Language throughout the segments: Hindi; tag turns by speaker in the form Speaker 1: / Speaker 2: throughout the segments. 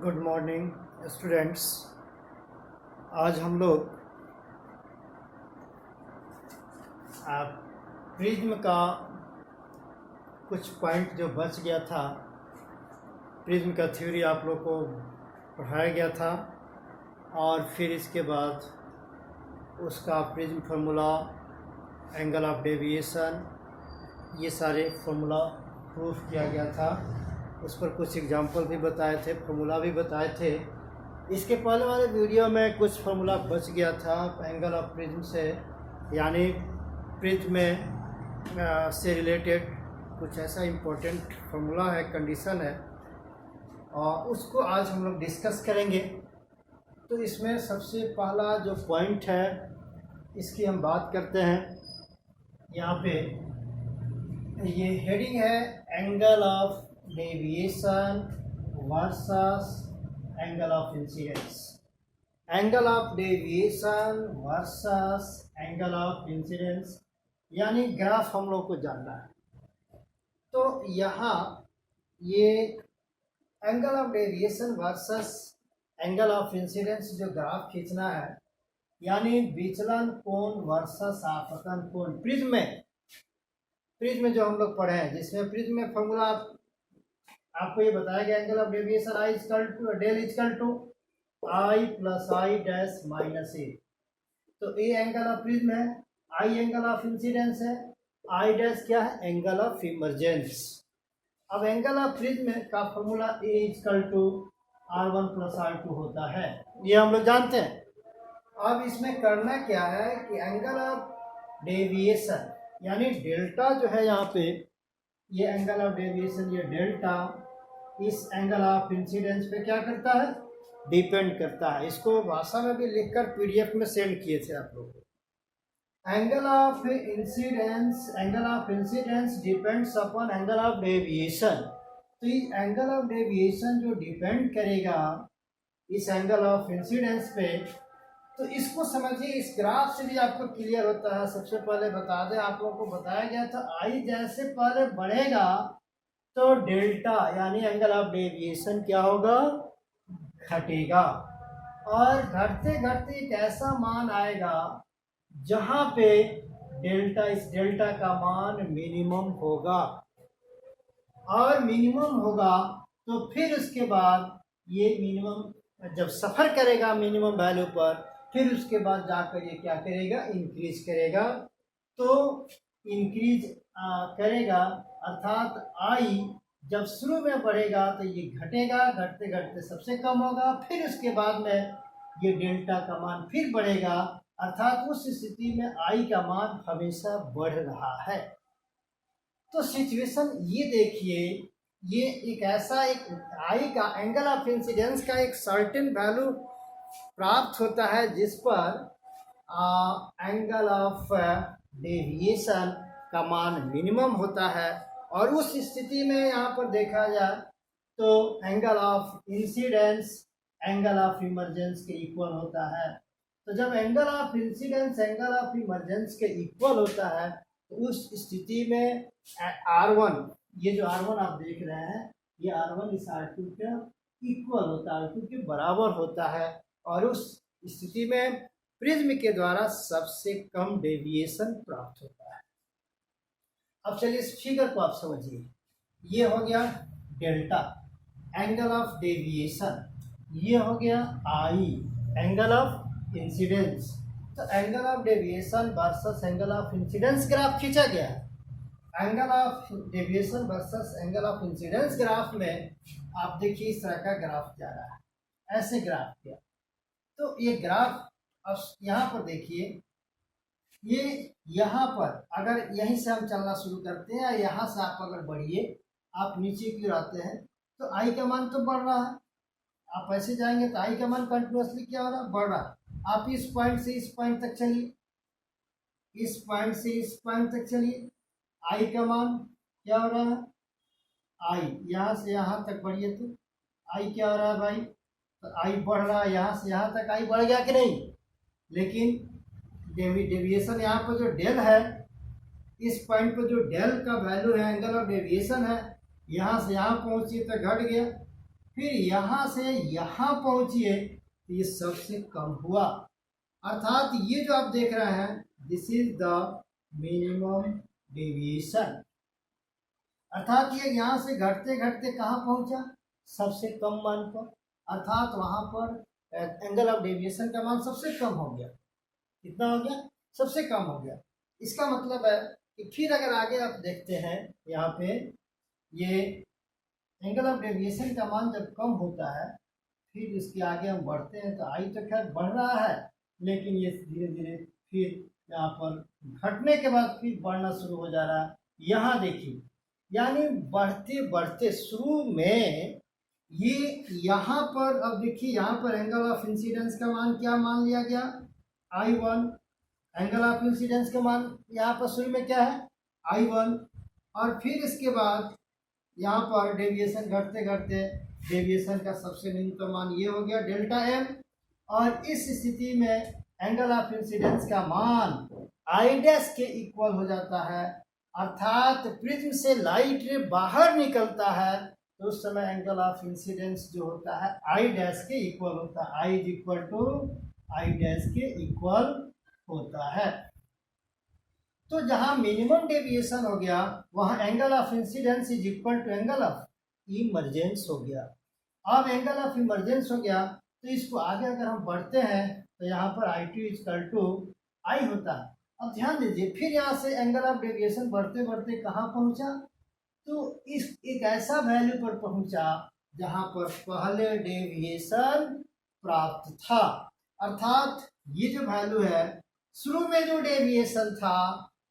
Speaker 1: Good morning students. आज हम लोग प्रिज्म का कुछ पॉइंट जो बच गया था, प्रिज्म का थ्योरी आप लोग को पढ़ाया गया था और फिर इसके बाद उसका prism formula, angle of deviation, ये सारे फार्मूला प्रूफ किया गया था। उस पर कुछ एग्जाम्पल भी बताए थे, फार्मूला भी बताए थे। इसके पहले वाले वीडियो में कुछ फार्मूला बच गया था एंगल ऑफ प्रिज्म से, यानी प्रिज्म में से रिलेटेड कुछ ऐसा इम्पोर्टेंट फार्मूला है, कंडीशन है, और उसको आज हम लोग डिस्कस करेंगे। तो इसमें सबसे पहला जो पॉइंट है इसकी हम बात करते हैं। यहाँ पे ये हेडिंग है angle of deviation versus angle of incidence. Angle of deviation versus angle of incidence, यानी ग्राफ हम लोग को जानना है। तो यहाँ ये angle of deviation versus angle of incidence जो ग्राफ खींचना है, यानी विचलन कोण वर्सेस आपतन कोण। प्रिज्म में जो हम लोग पढ़े हैं, जिसमें प्रिज्म में फॉर्मूला आपको ये बताया गया, angle of deviation I equal to del equal to I plus I dash minus A. तो ए एंगल ऑफ प्रिज्म है, आई एंगल ऑफ इंसिडेंस है, आई डैश क्या है, एंगल ऑफ इमर्जेंस। अब एंगल ऑफ प्रिज्म का formula A equal to R1 plus R2 होता है, ये हम लोग जानते हैं। अब इसमें करना क्या है कि एंगल ऑफ डेविएशन यानी डेल्टा जो है यहाँ पे, ये एंगल ऑफ डेविएशन, ये डेल्टा इस एंगल ऑफ इंसिडेंस पे क्या करता है, डिपेंड करता है। इसको भाषा में भी लिखकर पीडीएफ में सेंड किए थे आप लोग को। Angle of incidence depends upon angle of deviation. तो ये एंगल ऑफ डेविएशन जो डिपेंड करेगा इस एंगल ऑफ इंसिडेंस पे, तो इसको समझिए, इस ग्राफ से भी आपको क्लियर होता है। सबसे पहले बता दें, आप लोगों को बताया गया था आई जैसे पहले बढ़ेगा तो डेल्टा यानी एंगल ऑफ डेविएशन क्या होगा, घटेगा। और घटते घटते एक ऐसा मान आएगा जहां पे डेल्टा, इस डेल्टा का मान मिनिमम होगा, और मिनिमम होगा तो फिर उसके बाद ये मिनिमम जब सफ़र करेगा मिनिमम वैल्यू पर, फिर उसके बाद जाकर ये क्या करेगा, इंक्रीज करेगा। तो इंक्रीज करेगा, अर्थात आई जब शुरू में बढ़ेगा तो ये घटेगा, घटते घटते सबसे कम होगा, फिर उसके बाद में ये डेल्टा का मान फिर बढ़ेगा, अर्थात उस स्थिति में आई का मान हमेशा बढ़ रहा है। तो सिचुएशन ये देखिए, ये एक ऐसा एक आई का एंगल ऑफ इंसिडेंस का एक सर्टेन वैल्यू प्राप्त होता है जिस पर एंगल ऑफ डेविएशन का मान मिनिमम होता है, और उस स्थिति में यहाँ पर देखा जाए तो angle of incidence angle of emergence के इक्वल होता है। तो जब angle of incidence angle of emergence के इक्वल होता है तो उस स्थिति में R1, ये जो R1 आप देख रहे हैं, ये R1 इस R2 के इक्वल होता है, R2 के बराबर होता है, और उस स्थिति में प्रिज्म के द्वारा सबसे कम डेविएशन प्राप्त होता है। अब चलिए इस फिगर को आप समझिए। ये हो गया डेल्टा एंगल ऑफ डेविएशन, ये हो गया आई एंगल ऑफ इंसिडेंस। तो angle of deviation versus angle of incidence graph खींचा गया है। Angle of deviation versus angle of incidence graph में आप देखिए इस तरह का ग्राफ जा रहा है, ऐसे ग्राफ किया। तो ये ग्राफ अब यहाँ पर देखिए, ये यहाँ पर अगर यहीं से हम चलना शुरू करते हैं, यहाँ से आप अगर बढ़िए, आप नीचे की ओर आते हैं तो आई का मान तो बढ़ रहा है, आप ऐसे जाएंगे तो आई का मान कंटिन्यूसली क्या हो रहा है, बढ़ रहा है। आप इस पॉइंट से इस पॉइंट तक चलिए, इस पॉइंट से इस पॉइंट तक चलिए, आई का मान क्या हो रहा है, आई यहाँ से यहाँ तक बढ़िए तो आई क्या हो रहा है भाई, तो आई बढ़ रहा है, यहाँ से यहाँ तक आई बढ़ गया कि नहीं। लेकिन डेविएशन यहाँ पर जो डेल है, इस पॉइंट पर जो डेल का वैल्यू है, एंगल ऑफ डेविएशन है, यहाँ से यहाँ पहुँची तो घट गया, फिर यहाँ से यहाँ पहुंचिए तो ये सबसे कम हुआ। अर्थात ये जो आप देख रहे हैं this is the minimum deviation. अर्थात ये यहाँ से घटते घटते कहाँ पहुंचा, सबसे कम मान पर। अर्थात वहां पर एंगल ऑफ डेविएशन का मान सबसे कम हो गया। कितना हो गया, सबसे कम हो गया। इसका मतलब है कि फिर अगर आगे आप देखते हैं यहाँ पे ये एंगल ऑफ डेविएशन का मान जब कम होता है फिर इसके आगे हम बढ़ते हैं तो आई तो खैर बढ़ रहा है, लेकिन ये धीरे धीरे फिर यहाँ पर घटने के बाद फिर बढ़ना शुरू हो जा रहा है। यहाँ देखिए, यानी बढ़ते बढ़ते शुरू में ये यहाँ पर, अब देखिए यहाँ पर एंगल ऑफ इंसिडेंस का मान क्या मान लिया गया, I1। एंगल ऑफ इंसिडेंस का मान यहाँ पर शुरू में क्या है, I1। और फिर इसके बाद यहाँ पर डेविएशन घटते घटते डेविएशन का सबसे न्यूनतम मान ये हो गया डेल्टा एम। और इस स्थिति में एंगल ऑफ इंसिडेंस का मान आई डैश के इक्वल हो जाता है। अर्थात प्रिज्म से लाइट रे बाहर निकलता है तो उस समय एंगल ऑफ इंसिडेंस जो होता है आई डैश के इक्वल होता है, I is equal to I dash के इक्वल होता है। तो जहां मिनिमम डेविएशन हो गया वहां angle of incidence is equal to angle of emergence हो गया। अब एंगल ऑफ इमर्जेंस हो गया तो इसको आगे अगर हम बढ़ते हैं तो यहाँ पर आई टू इज इक्वल टू आई होता है। अब ध्यान दीजिए फिर यहाँ से एंगल ऑफ डेविएशन बढ़ते बढ़ते कहाँ पहुँचा, तो इस एक ऐसा वैल्यू पर पहुँचा जहाँ पर पहले डेविएशन प्राप्त था। अर्थात ये जो वैल्यू है शुरू में जो डेविएशन था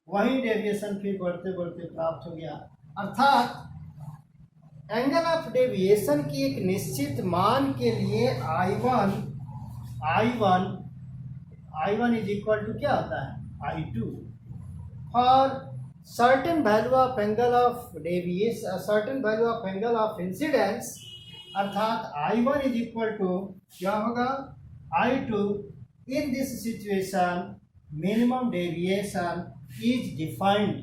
Speaker 1: वही डेविएशन फिर बढ़ते बढ़ते प्राप्त हो गया। अर्थात एंगल ऑफ डेविएशन की एक निश्चित मान के लिए I1 इज इक्वल टू क्या होता है, I2। For certain value of angle of deviation, certain value of angle of incidence, अर्थात I1 इज इक्वल टू क्या होगा, I2। In this situation minimum deviation is defined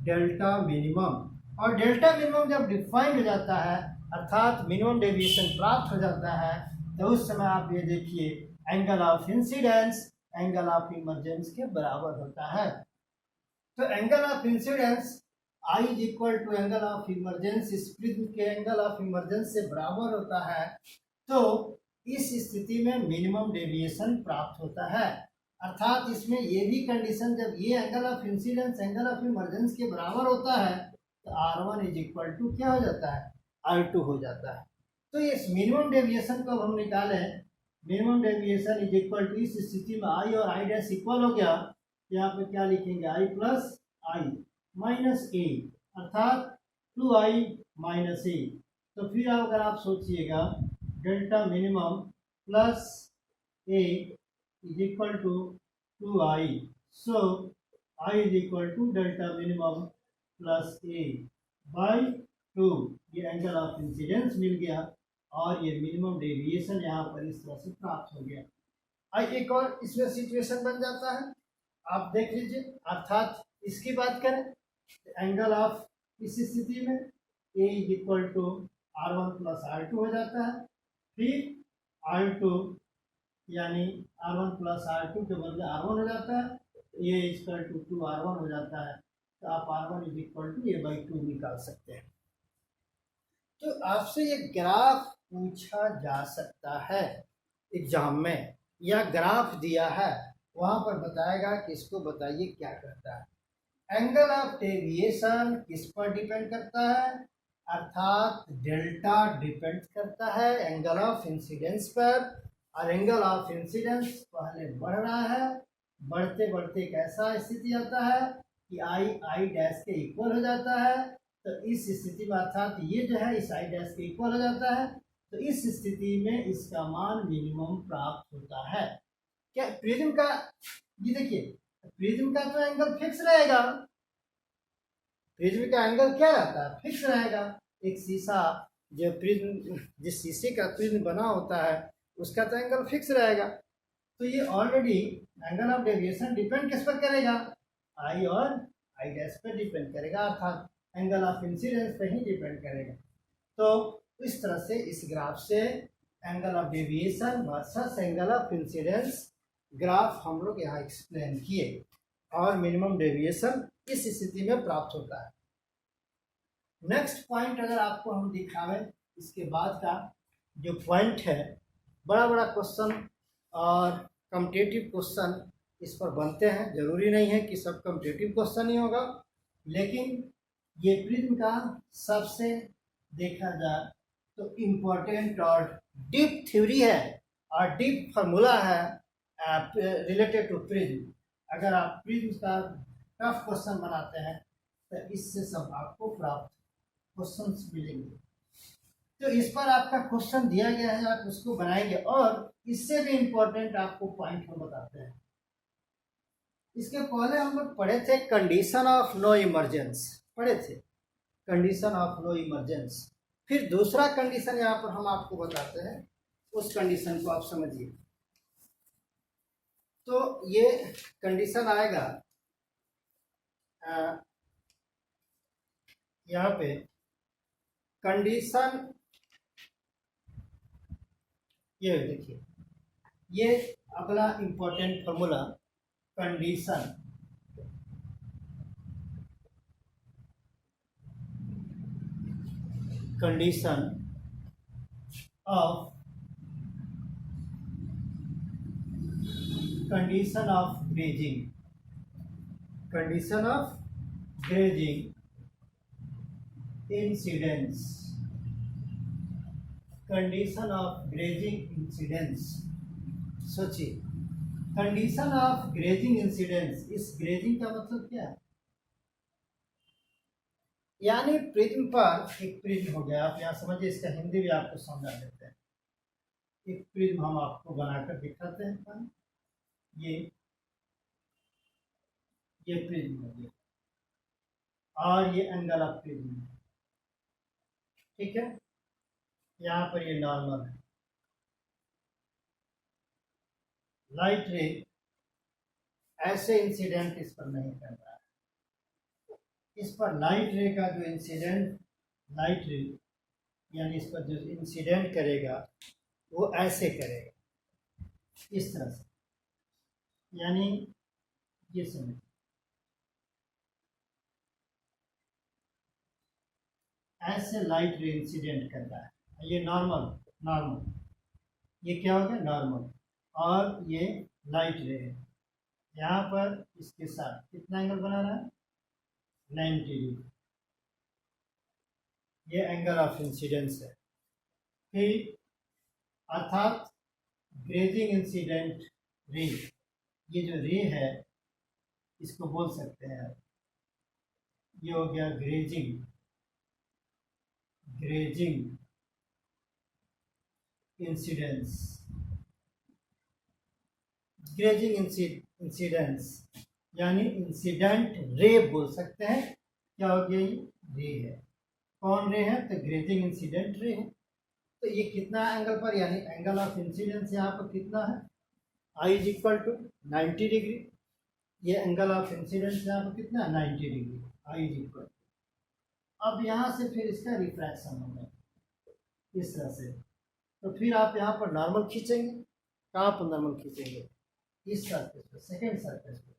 Speaker 1: delta minimum. और डेल्टा मिनिमम जब डिफाइंड हो जाता है अर्थात मिनिमम डेविएशन प्राप्त हो जाता है तो उस समय आप ये देखिए angle of incidence angle of emergence के बराबर होता है। तो angle of incidence I is equal to angle of emergence, इस प्रिज्म के एंगल ऑफ इमरजेंस से बराबर होता है। तो इस स्थिति में मिनिमम डेविएशन प्राप्त होता है। अर्थात इसमें ये भी कंडीशन, जब ये angle of incidence angle of emergence के बराबर होता है तो R1 इज इक्वल टू क्या हो जाता है, R2 हो जाता है। तो इस मिनिमम डेविएशन को हम निकालें, minimum deviation is equal to, इस स्थिति में I और I डैश इक्वल हो गया, यहाँ पे क्या लिखेंगे, I plus I minus A, अर्थात 2I माइनस ए। तो फिर अगर आप सोचिएगा delta minimum plus A is equal to 2I, so I is equal to delta minimum plus A by 2। ये एंगल ऑफ इंसिडेंस मिल गया और ये मिनिमम डेविएशन यहाँ पर इस तरह से प्राप्त हो गया। अब एक और इसमें सिचुएशन बन जाता है, आप देख लीजिए। अर्थात इसकी बात करें एंगल ऑफ इस स्थिति में A is equal to R1 plus R2 हो जाता है। फिर R2 यानी R1 प्लस R2 के बदले R1 हो जाता है, ए इक्वल टू 2R1 हो जाता है। तो आप R1 is equal to A by 2 निकाल सकते हैं। तो आपसे ये ग्राफ पूछा जा सकता है एग्जाम में, या ग्राफ दिया है वहां पर बताएगा कि इसको बताइए क्या करता है। एंगल ऑफ डेविएशन किस पर डिपेंड करता है, अर्थात डेल्टा डिपेंड करता है एंगल ऑफ इंसिडेंस पर। और एंगल ऑफ इंसिडेंस पहले बढ़ रहा है, बढ़ते बढ़ते एक ऐसा स्थिति आता है कि आई डैश के इक्वल हो जाता है। तो इस स्थिति में अर्थात ये जो है इस आई डैश के इक्वल हो जाता है, तो इस स्थिति में इसका मान मिनिमम प्राप्त होता है। क्या प्रिज्म का, ये देखिए प्रिज्म का तो एंगल फिक्स रहेगा, प्रिज्म का एंगल क्या रहता है, फिक्स रहेगा। एक शीशा जो प्रिज्म, जिस शीशे का प्रिज्म बना होता है उसका तो एंगल फिक्स रहेगा। तो ये already angle of deviation depend किस पर करेगा, आई और आई डैश पर डिपेंड करेगा, अर्थात एंगल ऑफ इंसिडेंस पर ही डिपेंड करेगा। तो तो इस तरह से इस ग्राफ से angle of deviation versus angle of incidence graph हम लोग यहाँ एक्सप्लेन किए और मिनिमम डेविएशन इस स्थिति में प्राप्त होता है। नेक्स्ट पॉइंट अगर आपको हम दिखावें, इसके बाद का जो पॉइंट है, बड़ा बड़ा क्वेश्चन और कॉम्पिटिटिव क्वेश्चन इस पर बनते हैं। जरूरी नहीं है कि सब कॉम्पिटिटिव क्वेश्चन ही होगा, लेकिन ये प्रिज्म का सबसे देखा जाए तो इम्पोर्टेंट और डीप थ्योरी है और डीप फार्मूला है रिलेटेड टू प्रिज्म। अगर आप प्रिज्म का टफ क्वेश्चन बनाते हैं तो इससे सब आपको प्राप्त क्वेश्चंस मिलेंगे। तो इस पर आपका क्वेश्चन दिया गया है, आप उसको बनाएंगे और इससे भी इम्पोर्टेंट आपको पॉइंट हम बताते हैं। इसके पहले हम लोग पढ़े थे कंडीशन ऑफ नो इमरजेंस, पढ़े थे कंडीशन ऑफ नो इमरजेंस। फिर दूसरा कंडीशन यहाँ पर हम आपको बताते हैं, उस कंडीशन को आप समझिए। तो ये कंडीशन आएगा यहाँ पे कंडीशन, ये देखिए, ये अगला important formula condition of grazing, incidence, condition of grazing incidence. सोचिए, कंडीशन ऑफ ग्रेजिंग इंसिडेंस, इस ग्रेजिंग का मतलब क्या है? यानी प्रिज्म पर एक प्रिज्म हो गया, आप यहाँ समझिए, इसका हिंदी भी आपको समझा देते हैं। एक प्रिज्म हम आपको बनाकर दिखाते हैं, ये प्रिज्म हो गया और ये एंगल ऑफ प्रिज्म है, ठीक है। यहाँ पर ये नॉर्मल है, लाइट रे ऐसे इंसिडेंट इस पर नहीं कर रहा है। इस पर लाइट रे का जो इंसिडेंट, लाइट रे यानी इस पर जो इंसिडेंट करेगा वो ऐसे करेगा, इस तरह से, यानी ये समझ, ऐसे लाइट रे इंसिडेंट कर रहा है। ये नॉर्मल, ये क्या हो गया? नॉर्मल। और ये लाइट रे है, यहाँ पर इसके साथ कितना एंगल बना रहा है? 90 डिग्री। ये एंगल ऑफ इंसिडेंस है। फिर अर्थात ग्रेजिंग इंसिडेंट रे, ये जो रे है इसको बोल सकते हैं, ये हो गया ग्रेजिंग इंसिडेंस। ग्रेजिंग इंसिडेंस यानी इंसिडेंट रे बोल सकते हैं। क्या हो गया? ये रे है। कौन रे है? तो ग्रेजिंग इंसिडेंट रे है। तो ये कितना एंगल पर, यानी एंगल ऑफ इंसिडेंस यहाँ पर कितना है? I is equal to 90 degree. ये एंगल ऑफ इंसिडेंस यहाँ पर कितना है? 90 डिग्री। I is equal. अब यहाँ से फिर इसका रिफ्रैक्शन होगा इस तरह से। तो फिर आप यहाँ पर नॉर्मल खींचेंगे। कहाँ पर नॉर्मल खींचेंगे? इस सरफेस पर, सेकेंड सरफेस पर।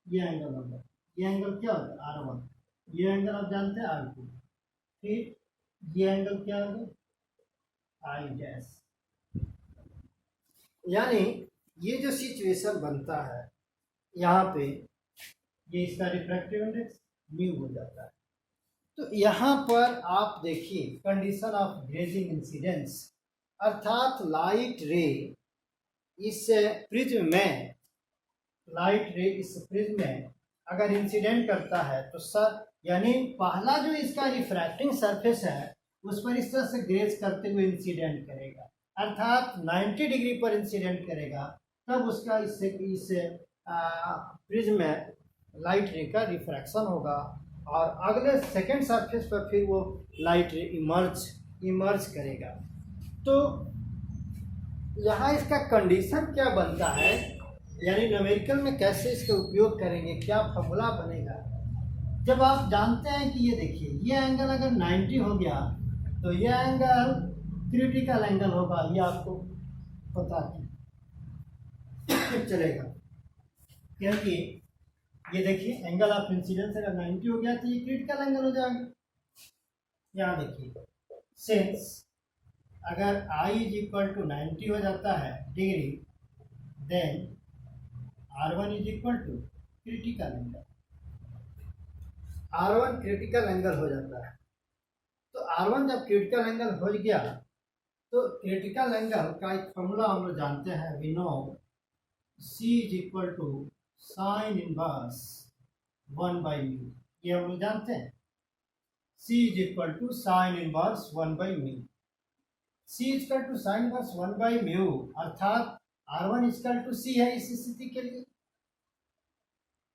Speaker 1: ये एंगल होगा, ये एंगल क्या होगा? R1। ये एंगल आप जानते हैं R2। फिर ये एंगल क्या होगा? I dash. यानी ये जो सिचुएशन बनता है यहाँ पे, ये इसका रिफ्रैक्टिव इंडेक्स म्यू हो जाता है। तो यहाँ पर आप देखिए कंडीशन ऑफ ग्रेजिंग इंसिडेंस, अर्थात लाइट रे इस प्रिज्म में, लाइट रे इस प्रिज्म में अगर इंसिडेंट करता है तो सर, यानी पहला जो इसका रिफ्रैक्टिंग सरफेस है उस पर इस तरह से ग्रेज करते हुए इंसिडेंट करेगा, अर्थात 90 डिग्री पर इंसिडेंट करेगा, तब उसका इस प्रिज्म में लाइट रे का रिफ्रैक्शन होगा और अगले सेकेंड सरफेस पर फिर वो लाइट रे इमर्ज करेगा। तो यहाँ इसका कंडीशन क्या बनता है, यानी न्यूमेरिकल में कैसे इसका उपयोग करेंगे, क्या फॉर्मूला बनेगा। जब आप जानते हैं कि ये देखिए, ये एंगल अगर 90 हो गया तो ये एंगल क्रिटिकल एंगल होगा, ये आपको पता चलेगा, क्योंकि ये देखिए एंगल ऑफ इंसिडेंस अगर 90 हो गया तो ये क्रिटिकल एंगल हो जाएगा। यहाँ देखिए सिंस अगर I इज इक्वल टू 90 हो जाता है degree, then R1 is equal to critical angle, R1 critical angle हो जाता है। तो R1 जब क्रिटिकल एंगल हो गया तो क्रिटिकल एंगल का एक फॉर्मूला हम लोग जानते हैं, we know C is equal to sine inverse 1/μ, ये हम लोग जानते हैं। C is equal to sine inverse 1/μ, C is equal to sine inverse 1/μ, अर्थात R1 is equal to C है इस स्थिति के लिए।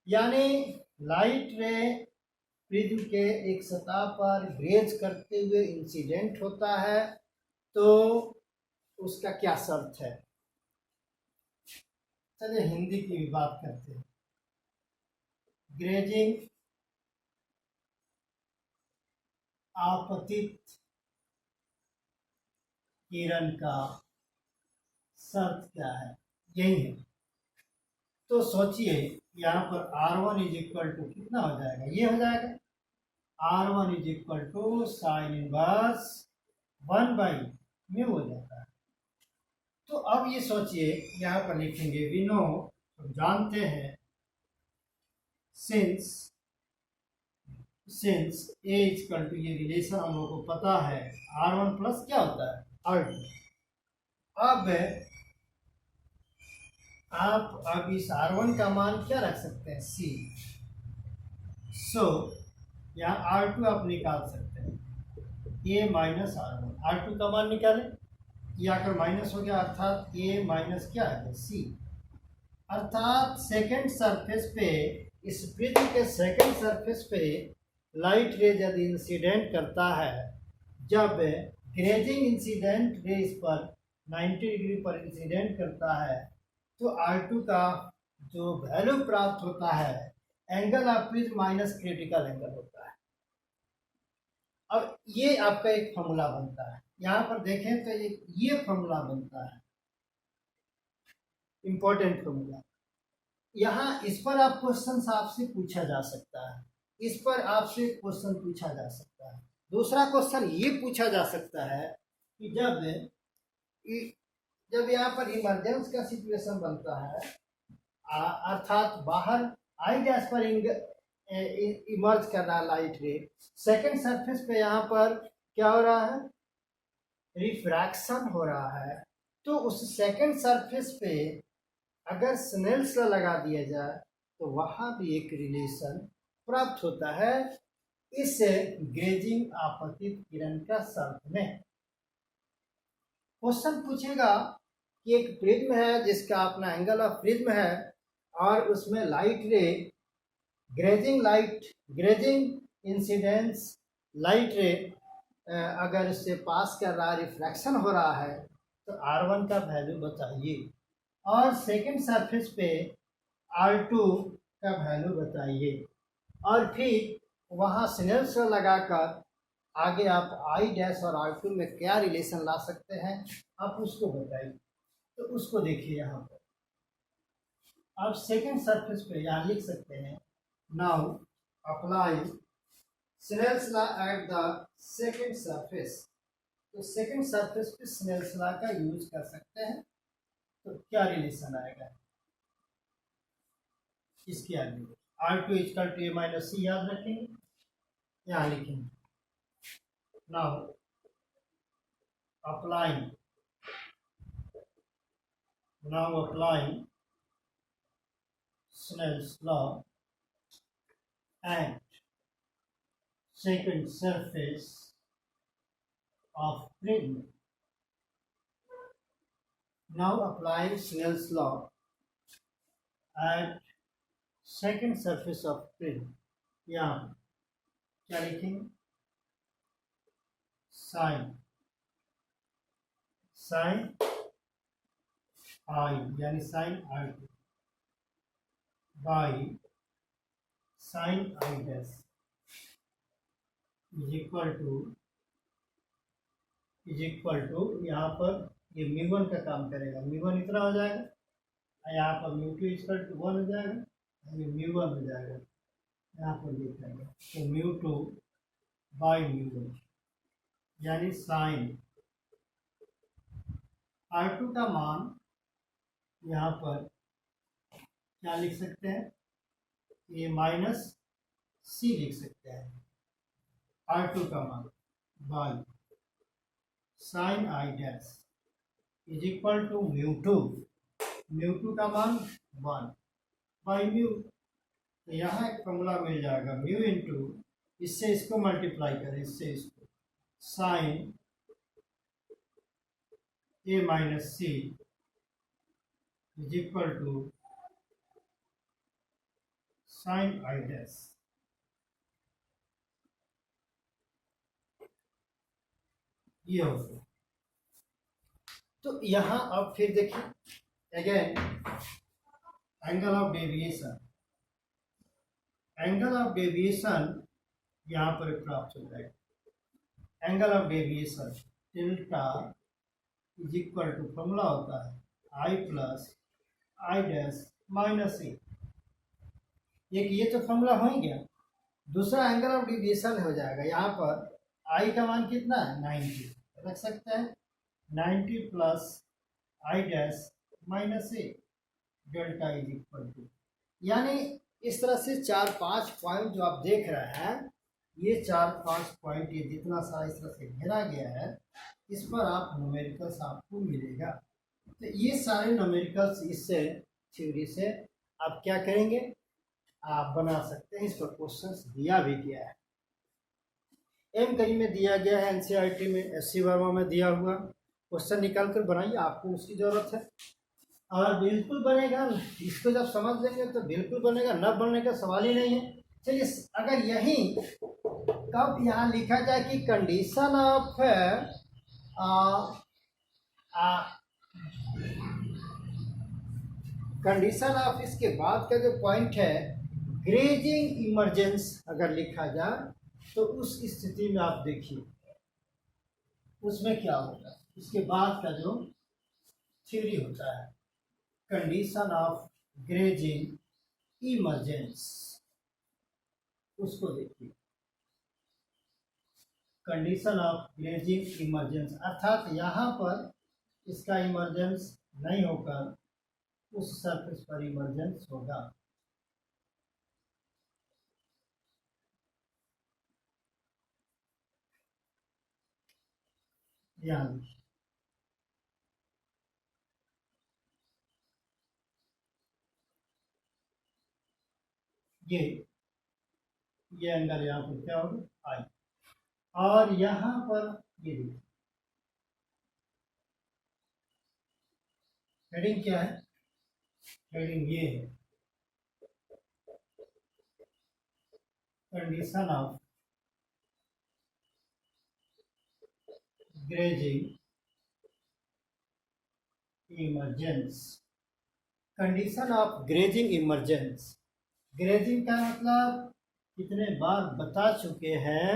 Speaker 1: यानी लाइट रे प्रिज्म के एक सतह पर ग्रेज करते हुए इंसिडेंट होता है, तो उसका क्या शर्त है। चलिए हिंदी की भी बात करते हैं। ग्रेजिंग आपतित किरण का शर्त क्या है, यही है। तो सोचिए यहाँ पर R1 इज इक्वल टू कितना हो जाएगा, ये हो जाएगा R1 is equal to sine inverse 1/μ हो जाता है। तो अब ये सोचिए यहाँ पर लिखेंगे वी नो, हम जानते हैं, since A is equal to, ये रिलेशन हम लोग को पता है, R1 प्लस क्या होता है R2। अब इस R1 का मान क्या रख सकते हैं C, सो यहाँ R2 आप निकाल सकते हैं, A माइनस R1, R2 का मान निकालें, ये आकर माइनस हो गया, अर्थात A माइनस क्या है C, अर्थात सेकंड सरफेस पे, इस प्रिज्म के सेकंड सरफेस पे लाइट रे जब इंसिडेंट करता है, जब ग्रेजिंग इंसिडेंट रे इस पर 90 डिग्री पर इंसिडेंट करता है, तो R2 का जो वैल्यू प्राप्त होता है angle of prism minus critical angle होता है। अब ये आपका एक फॉर्मूला बनता है, यहाँ पर देखें तो ये फॉर्मूला बनता है, इंपॉर्टेंट फॉर्मूला। यहाँ इस पर आप क्वेश्चन आपसे पूछा जा सकता है, इस पर आपसे क्वेश्चन पूछा जा सकता है। दूसरा क्वेश्चन ये पूछा जा सकता है कि जब यहाँ पर इमरजेंस का सिचुएशन बनता है, अर्थात बाहर आई गैस पर इमर्ज कर रहा है लाइट रे, सेकंड सरफेस पे यहाँ पर क्या हो रहा है, रिफ्रैक्शन हो रहा है, तो उस सेकंड सरफेस पे अगर स्नेल्स लॉ लगा दिया जाए तो वहाँ भी एक रिलेशन प्राप्त होता है इस ग्रेजिंग आपतित किरण का शर्त में। क्वेश्चन पूछेगा कि एक प्रिज्म है जिसका अपना एंगल ऑफ प्रिज्म है और उसमें लाइट रे ग्रेजिंग इंसिडेंस लाइट रे अगर इससे पास कर रहा, रिफ्रैक्शन हो रहा है, तो R1 का वैल्यू बताइए, और सेकंड सरफेस पे R2 का वैल्यू बताइए, और फिर वहाँ स्नेल्स लॉ लगाकर आगे आप I डैश और R2 में क्या रिलेशन ला सकते हैं, आप उसको बताइए। तो उसको देखिए यहाँ पर आप सेकंड सरफेस पे यहाँ लिख सकते हैं, now apply Snell's law at the second surface. तो सेकंड सरफेस पे स्नेल्स लॉ का यूज कर सकते हैं। तो क्या रिलेशन आएगा इसके आगे, R2 equal to A minus C याद रखेंगे, यहाँ लिखेंगे, now applying Snell's law at second surface of prism. Now applying Snell's law at second surface of prism. यहाँ क्या लिखेंगे, साइन I यानी sine I2 by sine I dash is equal to is equal to, यहाँ पर ये म्यू1 का काम करेगा, म्यू1 इतना हो जाएगा, यहाँ पर म्यू2 इक्वल टू 1 हो जाएगा, ये म्यू1 हो जाएगा, यहाँ पर लिखेंगे तो म्यू2 बाई म्यू1, यानी साइन R2 का मान यहाँ पर क्या लिख सकते हैं, ये माइनस सी लिख सकते हैं, R2 का मान by sine I dash is equal to म्यू2, म्यू2 का मान 1 बाई म्यू, तो यहाँ एक फॉर्मूला मिल जाएगा म्यू इंटू, इससे इसको मल्टीप्लाई करें, इससे इसको, sine A minus C is equal to sine I dash. ये हो गया। तो यहाँ अब फिर देखिए again angle of deviation, angle of deviation यहाँ पर प्राप्त हो जाएगा, angle of deviation tilde is equal to, formula होता है I plus I dash minus A, एक ये तो फॉर्मूला हो ही गया। दूसरा एंगल ऑफ डेविएशन हो जाएगा, यहाँ पर आई का मान कितना है 90, रख सकते हैं 90 plus I dash minus A delta is equal to, यानी इस तरह से 4-5 पॉइंट जो आप देख रहे हैं, ये 4-5 पॉइंट ये जितना सारा इस तरह से घेरा गया है, इस पर आप न्यूमेरिकल्स आपको मिलेगा। तो ये सारे न्यूमेरिकल्स इससे थ्योरी से आप क्या करेंगे, आप बना सकते हैं। इस पर क्वेश्चंस दिया भी गया है, एम कहीं में दिया गया है, एनसीईआरटी में, एससी वर्मा में दिया हुआ, क्वेश्चन निकाल कर बनाइए, आपको उसकी ज़रूरत है। और बिल्कुल बनेगा, इसको जब समझ लेंगे तो बिल्कुल बनेगा, न बनने का सवाल ही नहीं है। चलिए अगर यही कब यहाँ लिखा जाए कि कंडीशन ऑफ कंडीशन ऑफ इसके बाद का जो पॉइंट है ग्रेजिंग इमरजेंस अगर लिखा जाए, तो उस स्थिति में आप देखिए उसमें क्या होता है, इसके बाद का जो थ्योरी होता है कंडीशन ऑफ ग्रेजिंग इमरजेंस, उसको देखिए। कंडीशन ऑफ ग्रेजिंग इमरजेंस अर्थात यहाँ पर इसका इमरजेंस नहीं होकर उस सरफेस पर इमरजेंस होगा। ध्यान, ये एंगल यहाँ पर क्या होगा आई, और यहाँ पर ये देखिए हेडिंग क्या है, हेडिंग ये है condition of grazing emergence, condition of grazing emergence. Grazing का मतलब कितने बार बता चुके हैं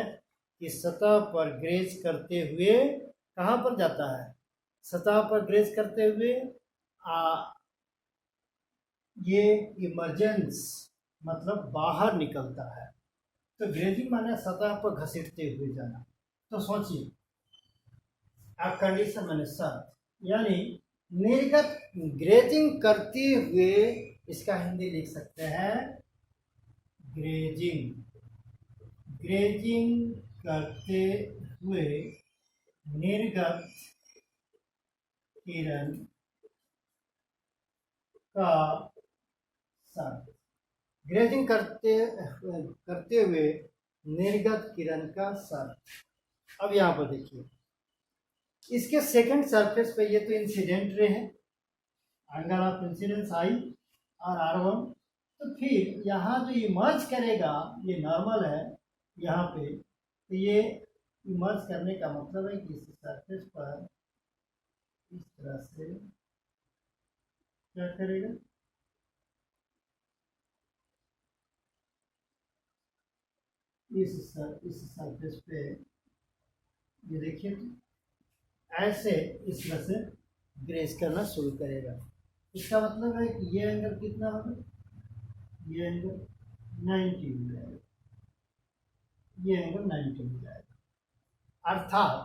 Speaker 1: कि सतह पर ग्रेज करते हुए कहाँ पर जाता है, सतह पर ग्रेज करते हुए ये इमरजेंस मतलब बाहर निकलता है। तो ग्रेजिंग माने सतह पर घसीटते हुए जाना। तो सोचिए आप कंडीशन माने शर्त, यानी निर्गत ग्रेजिंग करते हुए, इसका हिंदी लिख सकते हैं ग्रेजिंग, ग्रेजिंग करते हुए निर्गत किरण का शर्त, ग्रेजिंग करते हुए निर्गत किरण का शर्त। अब यहाँ पर देखिए इसके सेकंड सरफेस पे ये तो इंसिडेंट रे है, एंगल ऑफ इंसिडेंस आई और R1, तो फिर यहाँ जो इमर्ज करेगा ये नॉर्मल है यहाँ पे, तो ये इमर्ज करने का मतलब है कि इस सरफेस पर इस तरह से क्या करेगा, इस सरफेस पे ये देखिए ऐसे इस तरह से ग्रेस करना शुरू करेगा। इसका मतलब है कि ये एंगल कितना होगा, ये एंगल 90 हो जाएगा, ये एंगल 90 हो जाएगा। अर्थात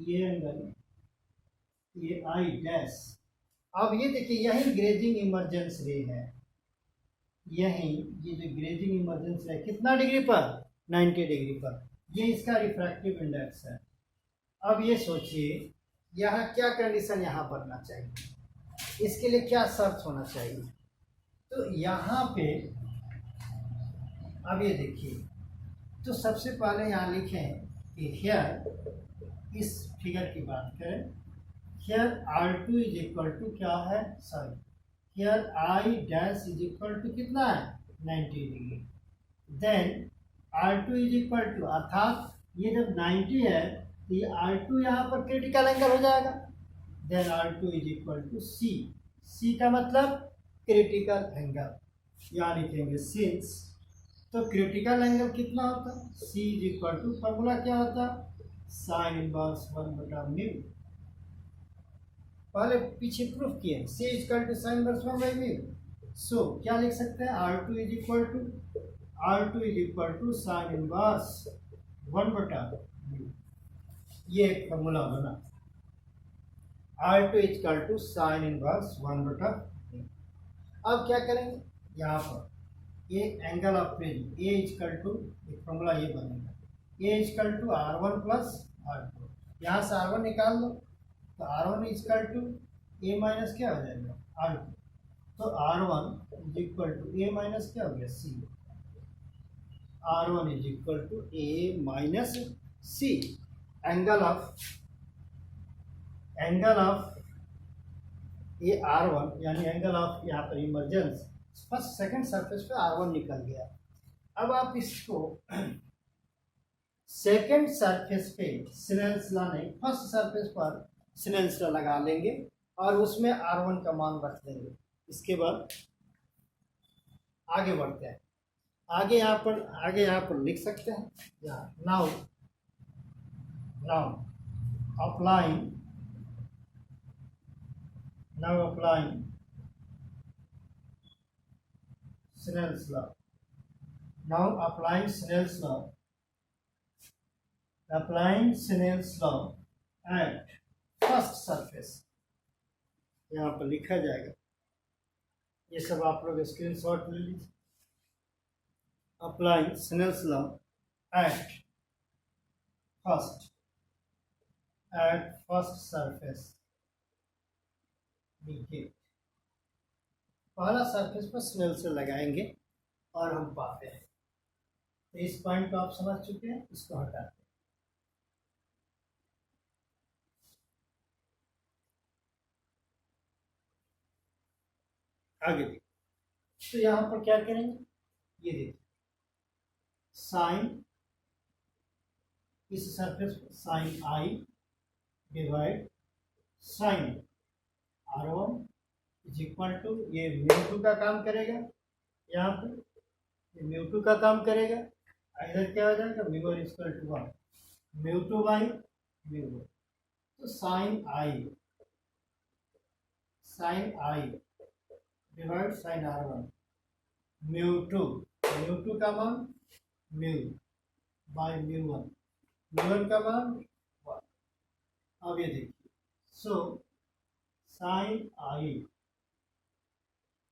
Speaker 1: ये एंगल, ये आई डैश, अब ये देखिए यही ग्रेजिंग इमरजेंस रे है, यही ये जो ग्रेजिंग इमरजेंस रे कितना डिग्री पर, 90 डिग्री पर, ये इसका रिफ्रैक्टिव इंडेक्स है। अब ये सोचिए यहाँ क्या कंडीशन यहाँ बनना चाहिए, इसके लिए क्या शर्त होना चाहिए। तो यहाँ पे अब ये देखिए, तो सबसे पहले यहाँ लिखें कि हियर, इस फिगर की बात करें, here R2 is equal to क्या है, sorry, here I dash is equal to कितना है, 90 degree. Then R2 is equal to, अर्थात ये जब 90 है तो ये R2 यहाँ पर क्रिटिकल एंगल हो जाएगा। Then R2 is equal to C, C का मतलब क्रिटिकल एंगल, यहाँ लिखेंगे सिंस, तो क्रिटिकल एंगल कितना होता है, C is equal to, formula क्या होता है, साइन इनवर्स 1/μ। पहले पीछे प्रूफ किए, C is equal to sine inverse 1/μ। So क्या लिख सकते हैं, R2 is equal to sine inverse 1/μ। ये एक फॉर्मूला बना, R2 is equal to sine inverse 1/μ। अब क्या करेंगे, यहाँ पर ये angle of prism A equal to, एक फॉर्मूला ये बनेगा, ए equal to R1 plus R2, यहाँ से R1 निकाल लो, तो R1 equal to A minus क्या हो जाएगा, R2, तो R1 is equal to A minus क्या हो गया, C, R1 is equal to A minus C। Angle of ये R1 यानी एंगल ऑफ यहाँ पर इमरजेंस फर्स्ट सेकंड सरफेस पे R1 निकल गया। अब आप इसको सेकंड सरफेस पे स्नेल्स लॉ नहीं, फर्स्ट सरफेस पर स्नेल्स लॉ लगा लेंगे और उसमें R1 का मान रख देंगे। इसके बाद आगे बढ़ते हैं, आगे यहाँ पर लिख सकते हैं, now applying Snell's law. Now applying Snell's law at first surface, यहाँ पर लिखा जाएगा, ये सब आप लोग स्क्रीनशॉट ले लीजिए। Applying Snell's law at first surface, देखिए पहला सरफेस पर स्नेल से लगाएंगे और हम पाते हैं, तो इस पॉइंट को आप समझ चुके हैं, इसको हटाते हैं। आगे देखिए, तो यहाँ पर क्या करेंगे, ये देखिए साइन, इस सरफेस पर sine I divide sine R1 is equal to, ये μ2 का काम करेगा, यहाँ पे ये μ2 का काम करेगा, इधर क्या हो जाएगा, μ1 इक्वल टू 1, μ2 बाई μ1, तो sign I divide sine R1, μ2 का मान μ बाई μ1 का मान 1। अब ये देखिए, so sine I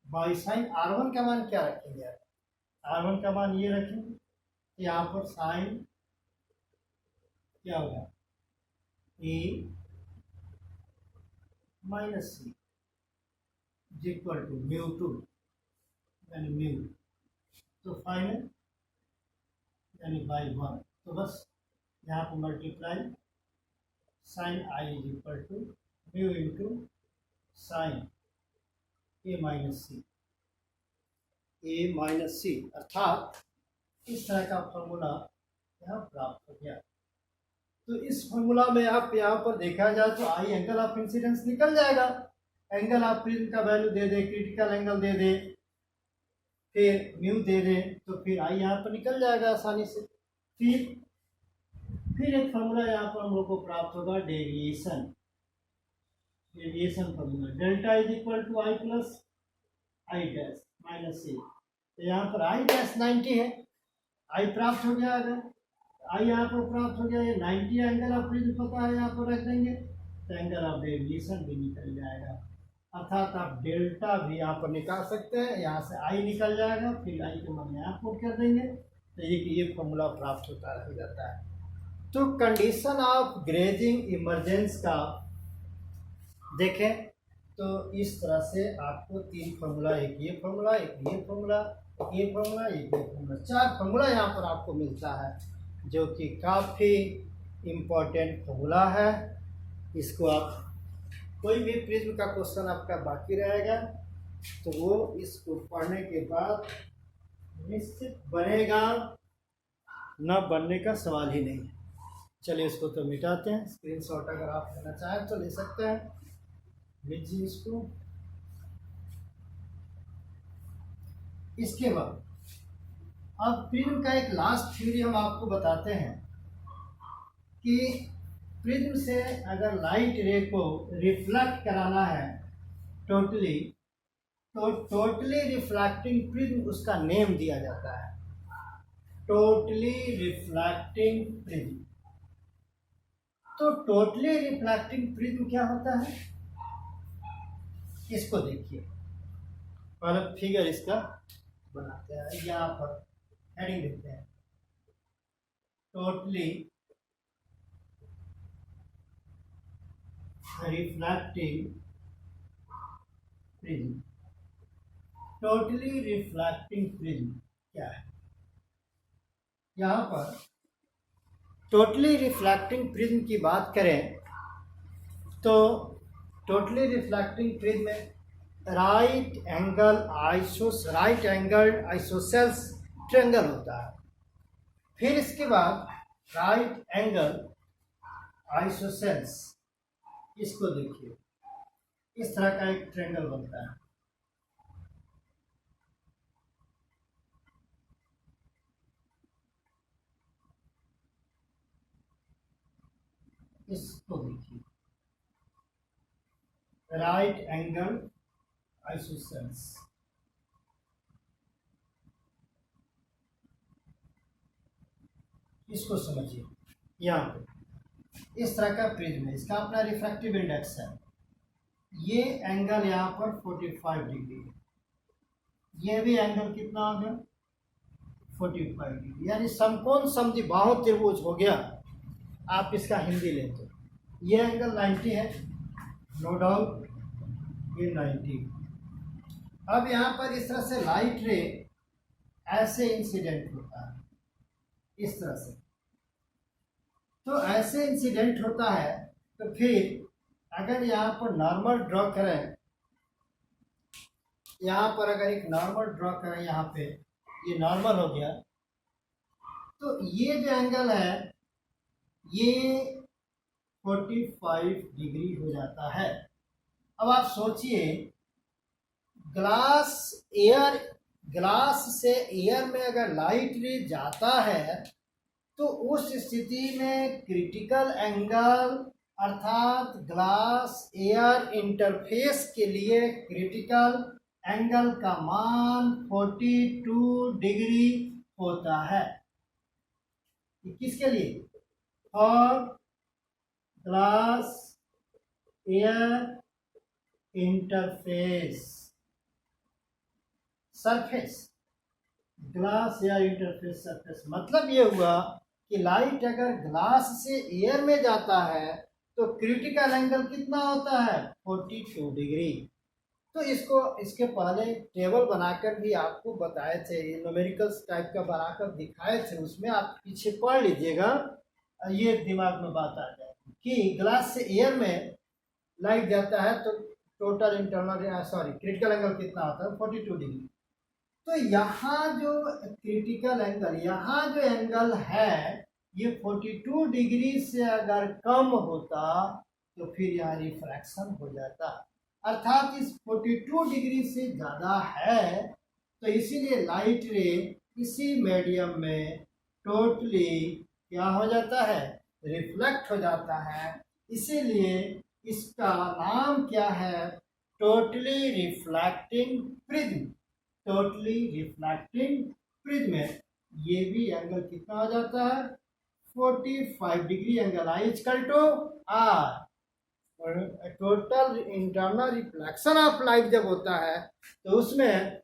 Speaker 1: by sine R1 का मान क्या रखेंगे, R1 का मान ये रखेंगे, यहाँ पर साइन क्या होगा, A minus C is equal to μ2 यानी μ, तो फाइनल यानी बाई 1, तो बस यहाँ पर multiply sine I is equal to μ into sine A minus C, अर्थात इस तरह का फॉर्मूला यहाँ प्राप्त हो गया। तो इस फॉर्मूला में आप यहाँ पर देखा जाए तो आई एंगल ऑफ इंसिडेंस निकल जाएगा, एंगल ऑफ प्रिज्म का वैल्यू दे दे, क्रिटिकल एंगल दे दे, फिर म्यू दे दे, तो फिर आई यहाँ पर निकल जाएगा आसानी से। फिर एक फॉर्मूला यहाँ पर हम लोग को प्राप्त होगा deviation formula, delta is equal to I plus I dash minus C. तो यहाँ पर आई डैश 90 है, आई प्राप्त हो गया। अगर आई यहाँ पर प्राप्त हो गया, ये 90 एंगल ऑफ प्रिज्म पता है, यहाँ पर रख देंगे तो एंगल ऑफ डेविएशन भी निकल जाएगा। अर्थात आप डेल्टा भी यहाँ पर निकाल सकते हैं, यहाँ से आई निकल जाएगा, फिर आई को हम यहाँ पुट कर देंगे तो ये फॉर्मूला प्राप्त होता रह जाता है। तो कंडीशन ऑफ ग्रेजिंग इमरजेंस का देखें तो इस तरह से आपको 3 फॉर्मूला, एक ये फॉर्मूला, एक ये फॉर्मूला, एक ये फॉर्मूला, एक ये फॉर्मूला, 4 फॉर्मूला यहाँ पर आपको मिलता है, जो कि काफ़ी इम्पोर्टेंट फॉर्मूला है। इसको आप कोई भी प्रिज्म का क्वेश्चन आपका बाकी रहेगा तो वो इसको पढ़ने के बाद निश्चित बनेगा, न बनने का सवाल ही नहीं है। चलिए इसको तो मिटाते हैं, स्क्रीनशॉट अगर आप लेना चाहें तो ले सकते हैं, लीजिए इसको। इसके बाद अब प्रिज्म का एक लास्ट थ्योरी हम आपको बताते हैं कि प्रिज्म से अगर लाइट रे को रिफ्लेक्ट कराना है टोटली, तो टोटली रिफ्लेक्टिंग प्रिज्म उसका नेम दिया जाता है, टोटली रिफ्लेक्टिंग प्रिज्म। तो टोटली रिफ्लेक्टिंग प्रिज्म क्या होता है, इसको देखिए। पहले फिगर इसका बनाते हैं, यहाँ पर हेडिंग देते हैं, totally reflecting prism. Totally reflecting prism क्या है, यहाँ पर टोटली रिफ्लेक्टिंग प्रिज्म की बात करें तो टोटली रिफ्लेक्टिंग प्रिज्म में राइट एंगल आइसोसेल्स ट्रायंगल होता है। फिर इसके बाद राइट एंगल आइसोसेल्स, इसको देखिए, इस तरह का एक ट्रायंगल बनता है। इसको देखिए, राइट एंगल आइसोसेल्स। इसको समझिए, यहाँ पे इस तरह का प्रिज्म है, इसका अपना रिफ्रैक्टिव इंडेक्स है। ये एंगल यहाँ पर 45 डिग्री है, ये भी एंगल कितना हो गया 45 डिग्री, यानी समकोण समद्विबाहु त्रिभुज हो गया। आप इसका हिंदी लेते, ये एंगल 90 है, नो डाउट ये 90। अब यहाँ पर इस तरह से लाइट रे ऐसे इंसिडेंट होता है, इस तरह से, तो ऐसे इंसिडेंट होता है। तो फिर अगर यहाँ पर नॉर्मल ड्रॉ करें, यहाँ पर अगर एक नॉर्मल ड्रॉ करें, यहाँ पे ये नॉर्मल हो गया, तो ये जो एंगल है ये 45 डिग्री हो जाता है। अब आप सोचिए, ग्लास से एयर में अगर लाइट रे जाता है तो उस स्थिति में क्रिटिकल एंगल अर्थात ग्लास एयर इंटरफेस के लिए क्रिटिकल एंगल का मान 42 डिग्री होता है। किसके लिए, और glass air interface surface, glass air interface surface, मतलब ये हुआ कि लाइट अगर ग्लास से एयर में जाता है तो क्रिटिकल एंगल कितना होता है 42 डिग्री। तो इसके पहले टेबल बनाकर भी आपको बताए थे, ये न्यूमेरिकल्स टाइप का बनाकर दिखाए थे, उसमें आप पीछे पढ़ लीजिएगा, ये दिमाग में बात आ जाएगी कि ग्लास से एयर में लाइट जाता है तो टोटल क्रिटिकल एंगल कितना होता है 42 डिग्री। तो यहाँ जो क्रिटिकल एंगल, यहाँ जो एंगल है ये 42 डिग्री से अगर कम होता तो फिर यहाँ रिफ्रैक्शन हो जाता, अर्थात इस 42 डिग्री से ज़्यादा है, तो इसीलिए लाइट रे इसी मीडियम में टोटली क्या हो जाता है, रिफ्लेक्ट हो जाता है, इसीलिए इसका नाम क्या है, totally reflecting prism. Totally reflecting prism है। ये भी एंगल कितना हो जाता है, 45 degree angle, I equal to R. Total internal reflection of light जब होता है तो उसमें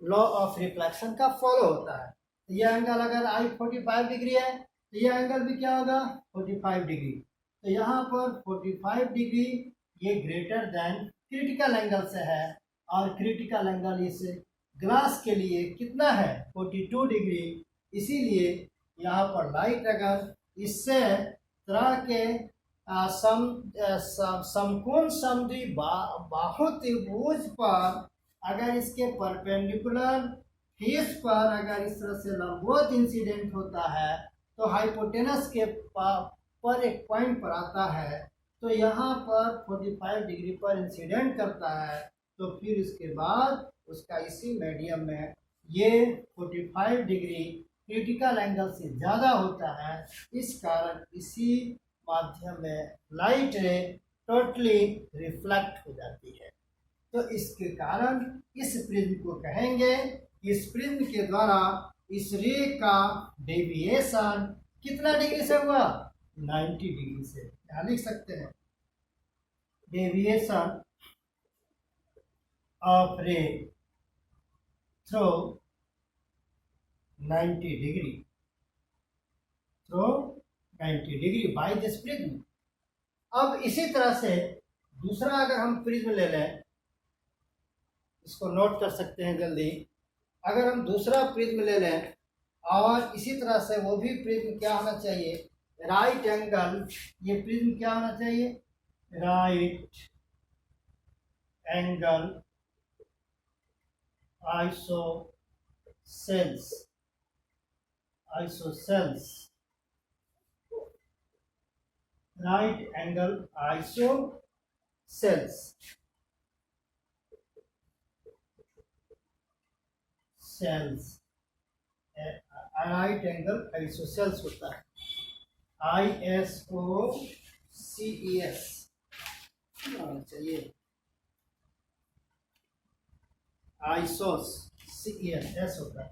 Speaker 1: लॉ ऑफ रिफ्लेक्शन का फॉलो होता है। तो यह एंगल अगर आई 45 डिग्री है तो यह एंगल भी क्या होगा, 45 डिग्री। तो यहाँ पर 45 डिग्री ये ग्रेटर देन क्रिटिकल एंगल से है, और क्रिटिकल एंगल इस ग्लास के लिए कितना है, 42 डिग्री। इसीलिए यहाँ पर लाइट अगर इससे तरह के समकोण समद्वि बाहु त्रिभुज पर अगर इसके परपेंडिकुलर फेस पर अगर इस तरह से लंबवत इंसिडेंट होता है तो हाइपोटेनस के पर एक पॉइंट पर आता है, तो यहाँ पर 45 डिग्री पर इंसिडेंट करता है, तो फिर इसके बाद उसका इसी मीडियम में ये 45 डिग्री क्रिटिकल एंगल से ज़्यादा होता है। इस कारण इसी माध्यम में लाइट रे टोटली रिफ्लेक्ट हो जाती है। तो इसके कारण इस प्रिज्म को कहेंगे, इस प्रिज्म के द्वारा इस रे का डेविएशन कितना डिग्री से हुआ, 90 डिग्री से। क्या लिख सकते हैं, deviation of ray through 90 degree, through 90 degree by this prism. अब इसी तरह से दूसरा अगर हम प्रिज्म ले लें, इसको नोट कर सकते हैं जल्दी। अगर हम दूसरा प्रिज्म ले लें और इसी तरह से वो भी प्रिज्म क्या होना चाहिए, राइट एंगल, ये प्रिज्म क्या होना चाहिए, right angle isosceles, isosceles, right angle isosceles, सेल्स, राइट एंगल आइसोसेल्स होता है, ISOCES चाहिए, ISOCES होता है,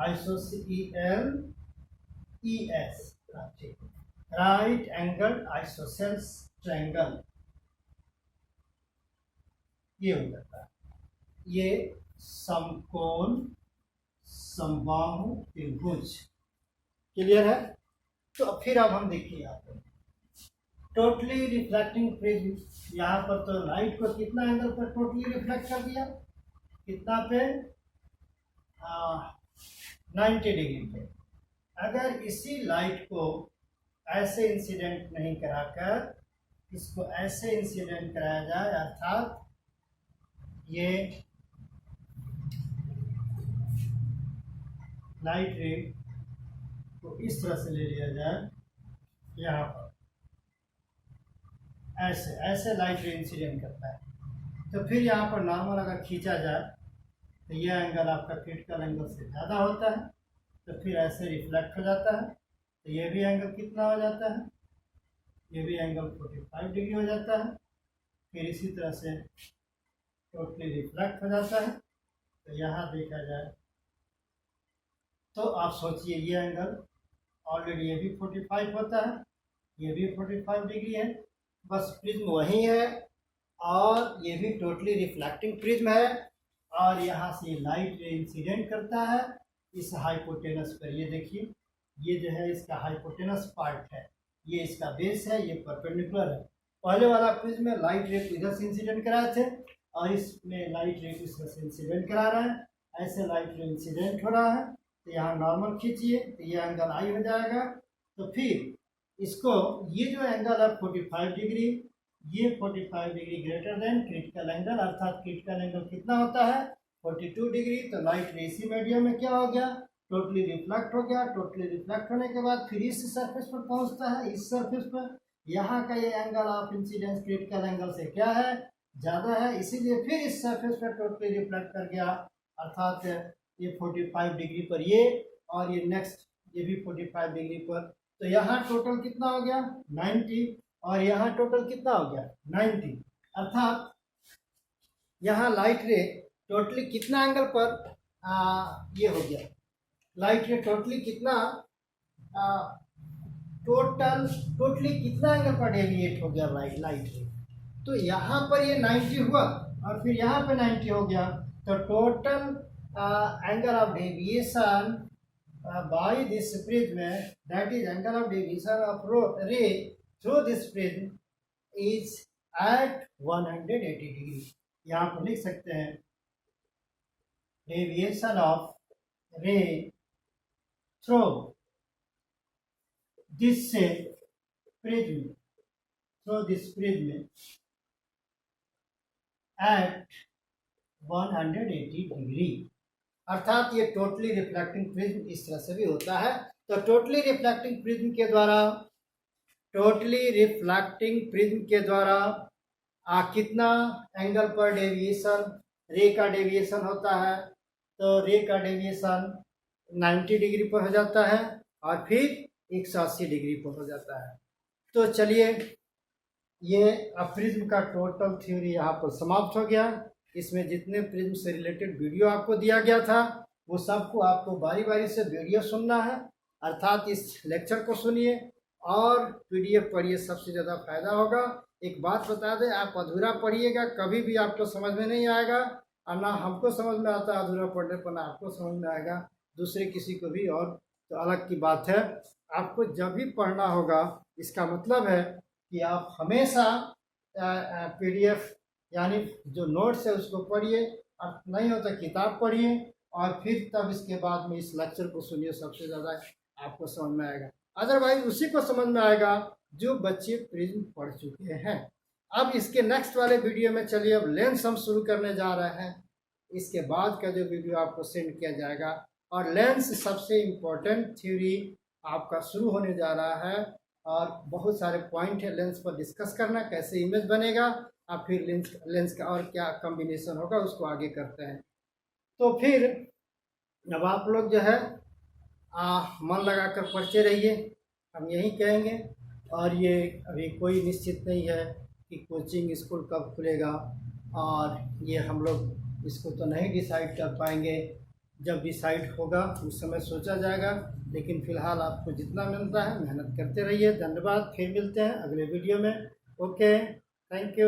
Speaker 1: ISOCELES, right angle isosceles triangle, ये हो जाता है। ये समकोण समबाहु त्रिभुज, क्लियर है। तो फिर अब हम देखिए यहाँ पर टोटली रिफ्लेक्टिंग प्रिज्म, यहाँ पर तो लाइट को कितना एंगल पर टोटली रिफ्लेक्ट कर दिया, कितना पे, 90 डिग्री पे। अगर इसी लाइट को ऐसे इंसिडेंट नहीं कराकर इसको ऐसे इंसिडेंट कराया जाए, अर्थात ये लाइट रे को इस तरह से ले लिया जाए, यहाँ पर ऐसे ऐसे लाइट रे इंसिडेंट करता है, तो फिर यहाँ पर नॉर्मल अगर खींचा जाए तो यह एंगल आपका क्रिटिकल एंगल से ज़्यादा होता है, तो फिर ऐसे रिफ्लेक्ट हो जाता है, तो ये भी एंगल कितना हो जाता है, ये भी एंगल 45 डिग्री हो जाता है। फिर इसी तरह से टोटली रिफ्लेक्ट हो जाता है। तो यहाँ देखा जाए तो आप सोचिए ये एंगल ऑलरेडी ये भी 45 होता है, ये भी 45 डिग्री है, बस प्रिज्म वही है और ये भी टोटली रिफ्लेक्टिंग प्रिज्म है, और यहाँ से लाइट रे इंसिडेंट करता है इस हाइपोटेनस पर। ये देखिए ये जो है इसका हाइपोटेनस पार्ट है, ये इसका बेस है, ये परपेंडिकुलर है। पहले वाला प्रिज्म में लाइट रे इधर से इंसिडेंट कराए थे और इसमें लाइट रे इस तरह से इंसिडेंट करा रहे हैं, ऐसे लाइट रे इंसिडेंट हो रहा है। तो यहाँ नॉर्मल खींचिए तो ये एंगल आई हो जाएगा। तो फिर इसको ये जो एंगल है 45 डिग्री, ये 45 degree greater than critical angle, अर्थात क्रिटिकल एंगल कितना होता है 42 डिग्री। तो लाइट रे इसी मीडियम में क्या हो गया, टोटली रिफ्लेक्ट हो गया। टोटली रिफ्लेक्ट होने के बाद फिर इस सरफेस पर पहुंचता है, इस सरफेस पर यहाँ का ये angle of incidence critical angle से क्या है, ज़्यादा है, इसीलिए फिर इस सरफेस पर टोटली रिफ्लेक्ट कर गया, अर्थात ये 45 डिग्री पर ये, और ये नेक्स्ट ये भी 45 डिग्री पर तो यहाँ टोटल कितना हो गया 90 और यहाँ टोटल कितना हो गया 90, अर्थात यहाँ लाइट रे टोटली कितना एंगल पर ये हो गया, लाइट रे टोटली कितना टोटली कितना एंगल पर डेविएट हो गया लाइट रे। तो यहाँ पर ये 90 हुआ और फिर यहाँ पे 90 हो गया, तो total angle of deviation by this prism, that is angle of deviation of ray through this prism is at 180 degree. यहाँ पर लिख सकते हैं deviation of ray through this prism at 180 degree, अर्थात ये टोटली रिफ्लेक्टिंग प्रिज्म इस तरह से भी होता है। तो टोटली रिफ्लेक्टिंग प्रिज्म के द्वारा कितना एंगल पर डेविएशन रे का डेविएशन होता है, तो रे का डेविएशन 90 डिग्री पर हो जाता है और फिर 180 डिग्री पर हो जाता है। तो चलिए ये प्रिज्म का टोटल थ्योरी यहाँ पर समाप्त हो गया। इसमें जितने प्रिज्म से रिलेटेड वीडियो आपको दिया गया था वो सबको आपको बारी बारी से वीडियो सुनना है, अर्थात इस लेक्चर को सुनिए और पीडीएफ पढ़िए, सबसे ज़्यादा फायदा होगा। एक बात बता दें, आप अधूरा पढ़िएगा कभी भी आपको समझ में नहीं आएगा, और ना हमको समझ में आता अधूरा पढ़ने पर, ना आपको समझ में आएगा दूसरे किसी को भी, और तो अलग की बात है। आपको जब भी पढ़ना होगा, इसका मतलब है कि आप हमेशा पीडीएफ यानी जो नोट्स है उसको पढ़िए, और नहीं हो तो किताब पढ़िए और फिर तब इसके बाद में इस लेक्चर को सुनिए, सबसे ज़्यादा आपको समझ में आएगा। अदरवाइज उसी को समझ में आएगा जो बच्चे प्रिज्म पढ़ चुके हैं। अब इसके नेक्स्ट वाले वीडियो में चलिए अब लेंस हम शुरू करने जा रहे हैं। इसके बाद का जो वीडियो आपको सेंड किया जाएगा, और लेंस सबसे इम्पोर्टेंट थ्योरी आपका शुरू होने जा रहा है, और बहुत सारे पॉइंट है लेंस पर डिस्कस करना, कैसे इमेज बनेगा, और फिर लेंस का और क्या कॉम्बिनेशन होगा उसको आगे करते हैं। तो फिर अब आप लोग जो है मन लगाकर पढ़ते रहिए, हम यही कहेंगे। और ये अभी कोई निश्चित नहीं है कि कोचिंग स्कूल कब खुलेगा, और ये हम लोग इसको तो नहीं डिसाइड कर पाएंगे, जब डिसाइड होगा उस समय सोचा जाएगा। लेकिन फ़िलहाल आपको जितना मिलता है मेहनत करते रहिए। धन्यवाद, फिर मिलते हैं अगले वीडियो में। Okay, thank you.